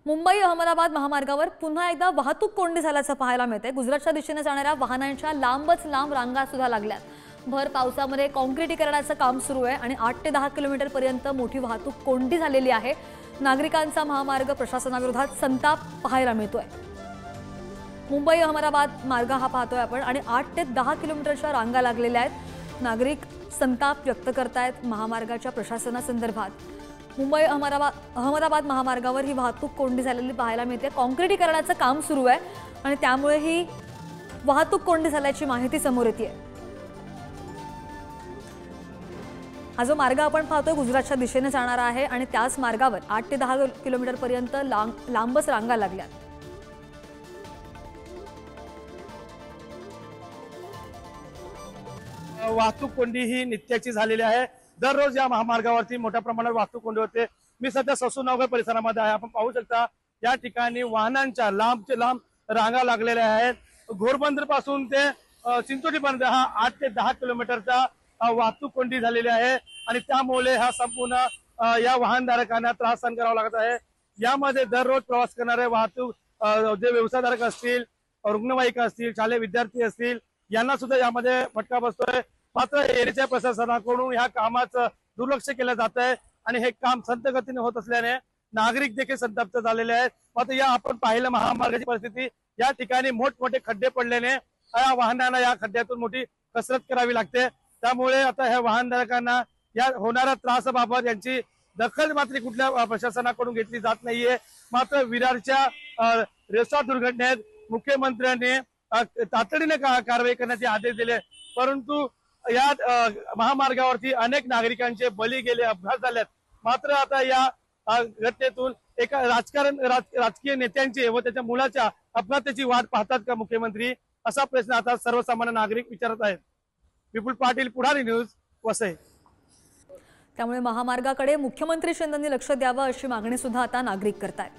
मुंबई अहमदाबाद महामार्गावर पुन्हा एकदा वाहतूक कोंडी झाल्याचं पाहायला मिळते। गुजरातच्या दिशेने जाणाऱ्या वाहनांच्या लांबच लांब रांगा सुद्धा लागल्यात। भर पावसामध्ये काँक्रिटीकरणाचं काम सुरू आहे आणि 8 ते 10 किलोमीटर पर्यंत मोठी वाहतूक कोंडी झालेली आहे। नागरिकांचा महामार्ग प्रशासनाविरोधात संताप पाहायला मिळतोय। मुंबई अहमदाबाद मार्ग हा पाहतोय आपण आणि 8 ते 10 किलोमीटरच्या रांगा लागलेल्या आहेत। नागरिक संताप व्यक्त करतायत महामार्गाच्या प्रशासनासंदर्भात। मुंबई अहमदाबाद महामार्गावर ही वाहतूक कोंडी झालेली पाहायला मिळते। काँक्रिटीकरणाचं काम सुरू आहे आणि त्यामुळे ही वाहतूक कोंडी झाल्याची माहिती समोर येते। हा जो मार्ग आपण पाहतोय गुजरातच्या दिशेने जाणारा आहे आणि त्याच मार्गावर 8 ते 10 किलोमीटर पर्यंत लांबच रांगा लागल्यात। वाहतूक कोंडी ही नित्याची झालेली आहे। दररोज या महामार्गावरती मोठ्या प्रमाणात वाहतूक कोंडी होते। मी सध्या ससूनगर परिसरामध्ये आहे। आपण पाहू शकता या ठिकाणी वाहनांच्या लांबचे लांब रांगा लागलेल्या आहेत। घोरबंदर पासून ते चिंचोलीपर्यंत हा 8 ते 10 किलोमीटरचा वाहतूक कोंडी झालेली आहे आणि त्यामुळे हा संपूर्ण या वाहनधारकांना त्रास सहन करावा लागत आहे। यामध्ये दररोज प्रवास करणारे वाहतूक जे व्यवसायधारक असतील, रुग्णवाहिक असतील, शालेय विद्यार्थी असतील, यांना सुद्धा यामध्ये फटका बसतोय। मात्र एरियाच्या प्रशासनाकडून ह्या कामाचं दुर्लक्ष केलं जात आहे आणि हे काम संत गतीने होत असल्याने नागरिक देखील संतप्त झालेले आहेत। मात्र या आपण पाहिलं महामार्गाची परिस्थिती, या ठिकाणी मोठमोठे खड्डे पडल्याने या वाहनांना या खड्ड्यातून मोठी कसरत करावी लागते। त्यामुळे आता ह्या वाहनधारकांना या होणाऱ्या त्रासाबाबत यांची दखल मात्र कुठल्या प्रशासनाकडून घेतली जात नाहीये। मात्र विरारच्या रेसॉर्ट दुर्घटनेत मुख्यमंत्र्यांनी तातडीने कारवाई करण्याचे आदेश दिले, परंतु या महामार्गावरती अनेक नागरिकांचे बळी गेले, अपघात झालेत। मात्र आता या घटनेतून एका राजकीय नेत्यांची व त्याच्या मुलाच्या अपघाताची वाट पाहतात का मुख्यमंत्री, असा प्रश्न आता सर्वसामान्य नागरिक विचारत आहेत। विपुल पाटील, पुढारी न्यूज, वसई। त्यामुळे महामार्गाकडे मुख्यमंत्री शिंदेंनी लक्ष द्यावं अशी मागणी सुद्धा आता नागरिक करतायत।